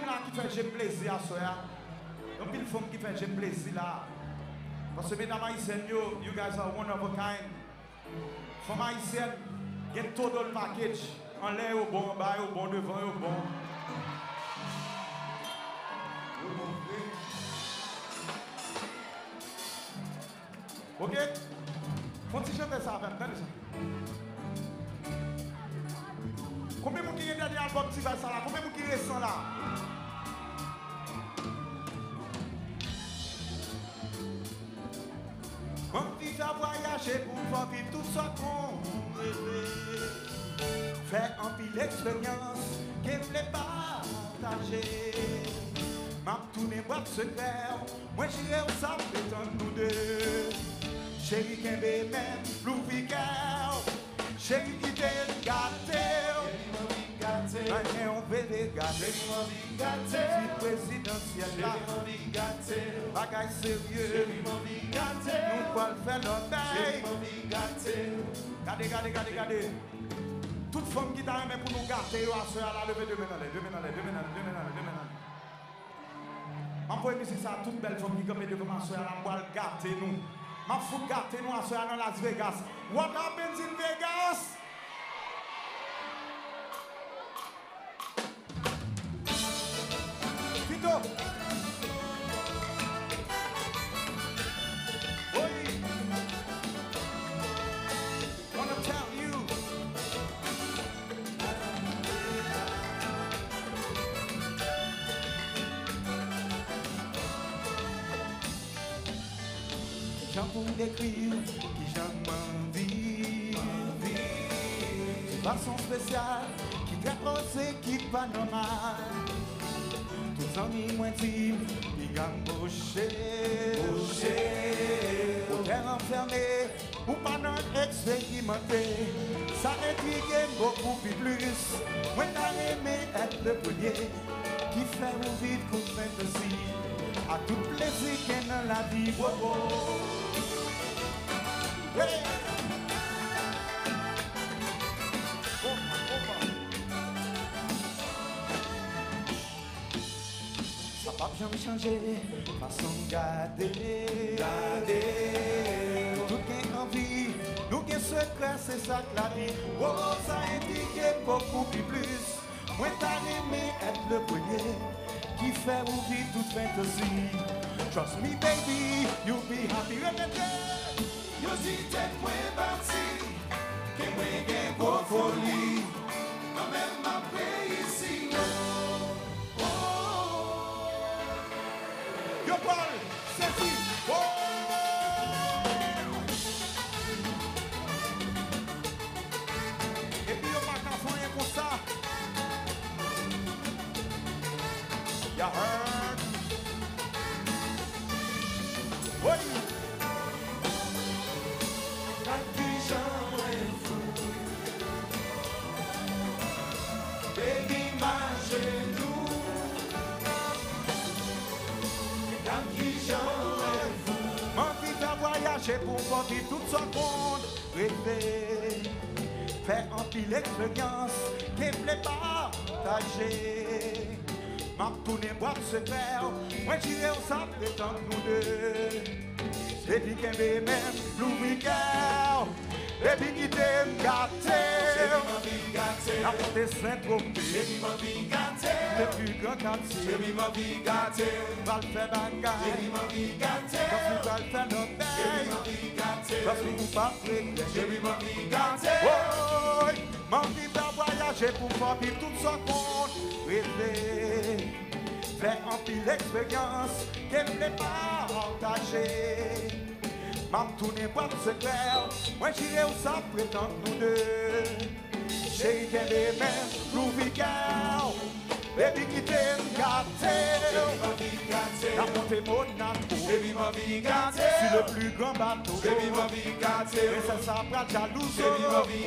là qui fait j'aime plaisir à soi. Donc il faut qui fait j'aime plaisir là. Parce que mesdames haïtiennes, you guys are one of a kind. Femmes haïtiennes, get tout dans le package. En l'air au bon, en bas au bon, devant au bon. Ok? Faut-il chanter ça avec moi? Combien de gens qui ont dernier album qui va ça là? Combien de gens qui restent là? Mon petit a voyagé pour voir vivre tout ça qu'on rêvait. Faire un pile expérience qu'il voulait partager. M'a tourné boîte secret, moi j'irai au sable de nous deux. Chérie qui aime même l'ouvrière, chérie qui t'aime gâté. Maintenant on veut les gâter. Si présidentiel là, bagaille sérieux, nous pouvons faire notre bail. Regardez. Toute femme qui t'a aimé pour nous gâter, à ce là, levez deux mains dans les. Je vais musique ça, toute belle femme qui comme devant ce là, pour gâter nous. Je vais gâter nous à ce là dans Las Vegas. What happens in Vegas? Vito! Oui! Wanna tell you. J'en pour décrire qui j'aime envie. De façon spéciale, qui très osé, qui pas normal. Tous amis moins intimes, qui gagnent boucher. Ou terre enfermé, ou pas non expérimenté. Ça intrigue beaucoup plus. Moi t'as aimé être le premier qui fait vous vivre pour fantasy. À tout plaisir qu'il y a dans la vie. Hey. Ça va bien changer, façon de garder. Tout qui a envie, nous qui secret, c'est ça que la vie. Oh, ça indique beaucoup plus. Moi t'as aimé être le premier qui fait vous vivre toute fantasy. Trust me baby, you'll be happy. Yo si t'es moins parti, que moi gagne gros folie. Quand même ma paix ici. Yo Paul, c'est qui? Et puis yo pas qu'à faire comme ça. You heard? Oui. Baby, ma genou. Manvi a voyagé pour voir vivre tout son monde rêver. Faire un pile expérience qu'il voulait partager. M'a tourné boîte secret, moi j'irai au sable prétendre nous deux. C'est dit qu'elle veut même l'ouvrière. Et puis qui t'aime gâter. La porte est Saint-Tropez. Le plus grand quartier. Va le faire bagarre. Quand tu vas le faire notre bail. Parce que vous pas prêter. Oh, Manvi va voyager pour faire vivre tout son monde. Rêver. Faire un pile expérience qu'elle ne partager. M'a tourné boîte secret, moi j'irai au sable prétendre nous deux. Chérie qu'elle est même l'ouvrière, baby qui t'aime gâter. La montée Monaco, sur le plus grand bateau. Mais ça s'appelle jalouse,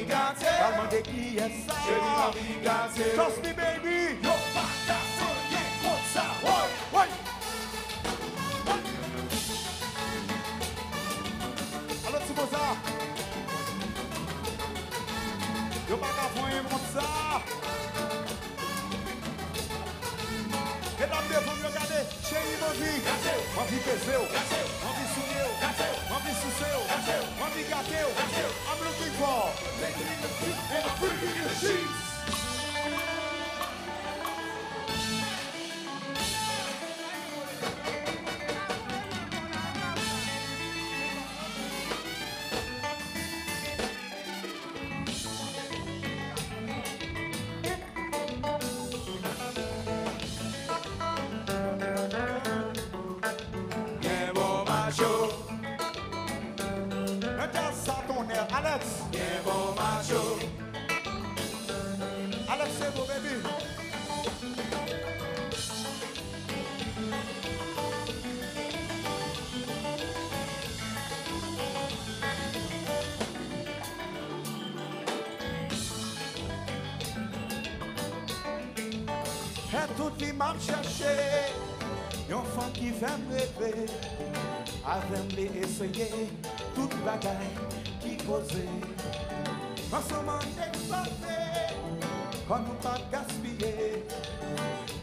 t'as demandé qui est ça. Trust me baby, Yo pas d'accord, rien contre ça. ouais. Alors tu vois ça? Yo pas qu'à faire un monde ça. Et dans le vous regardez, chérie, Manvi Gatew, Manvi Sounier, Manvi Sousseo, Manvi Gatew. I'm looking for making in the feet and freaking in the sheets. Alex, bien bon macho. Alex, c'est beau, baby. Et toute vie m'a cherché, un enfant qui fait me rêver, avec me essayer toute bagaille. Ensemble d'exploiter, quand nous pas gaspiller,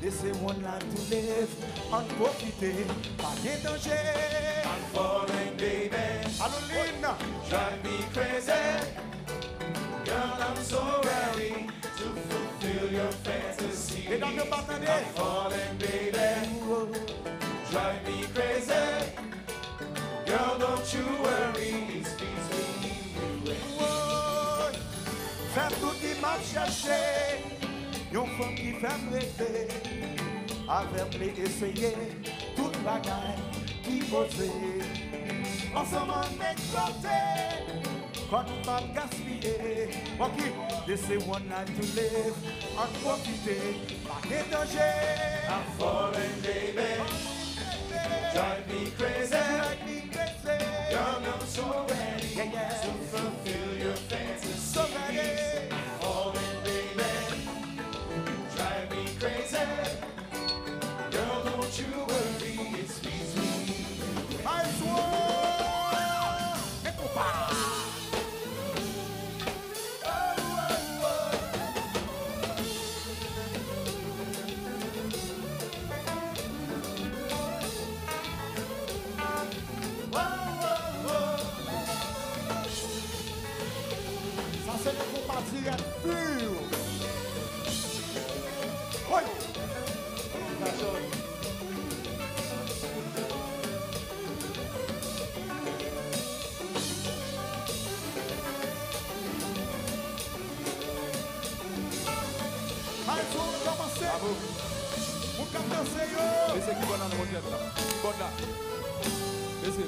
laissez mon life to live, en profiter, pas de danger. I'm falling, baby. Alloline, Drive me crazy. Girl, I'm so ready to fulfill your fantasy. et dans le bâtonnet, I'm falling, baby. Drive me crazy. Girl, don't you worry. It's between you and me. faire tout qui m'a cherché, une femme qui fait me rêver, avec me essayer, toute bagaille qui posait. Ensemble d'exploiter, quand nous pas gaspiller. Ok, laissez one night to live, en profiter, pas de danger. I'm falling, baby. Drive me crazy. Girl, I'm so ready to fulfill your fantasies. So ready. Falling, baby. Drive me crazy. Girl, don't you worry, it's between you and I swear. Ça c'est le compatriote pur. Oui. Allez, on va commencer. On va commencer, yo. Laissez qui va dans le monde là. Bon là. Laissez.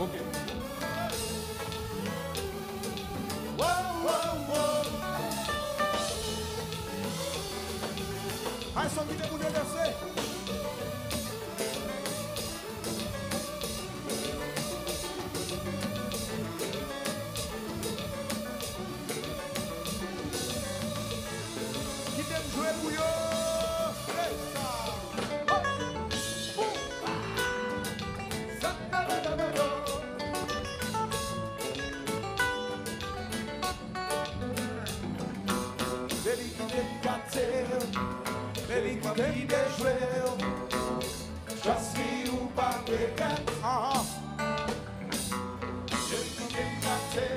Ok. Allez, son vidéo pour nous danser. Qui t'aime jouer pour yo? Hey, ça. Baby, qui t'aime gâter, baby, qui t'aime déjouer. Trust me, ou pas regret. Chérie, qui t'aime gâter.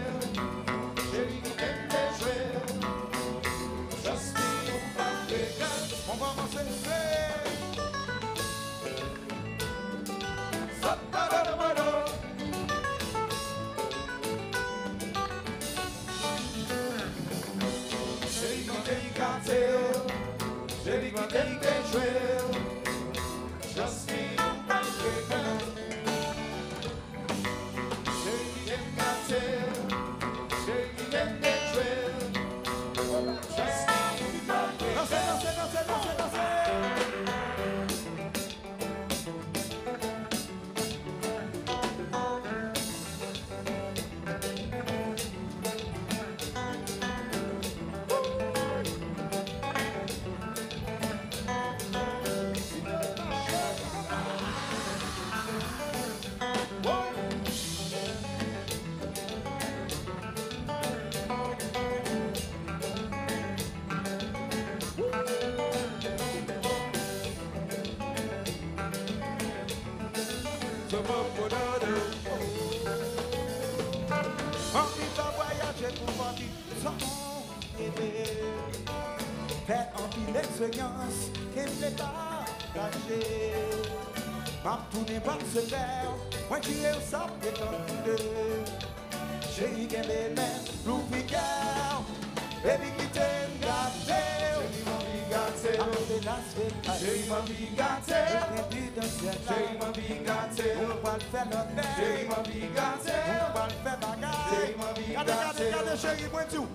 Chérie, qui t'aime déjouer. Trust me, ou pas regret. On va avancer, Chérie, qui t'aime gâter. Chérie, qui t'aime déjouer. Trust me, ou pas regret. Envie de voyager pour voir sans rêver. Faire envie l'expérience qui me l'est partagée. M'a tourné par ce verre, moi qui ai au sable et dans le deux. J'ai gagné les mains, l'ouvrier, baby qui t'aime gâté. Manvi Gatew, Manvi Gatew, Manvi Gatew, on va le faire notre mère. Manvi Gatew, On va le faire bagarre. Manvi Regardez, Gatew. regardez, chérie, point tout.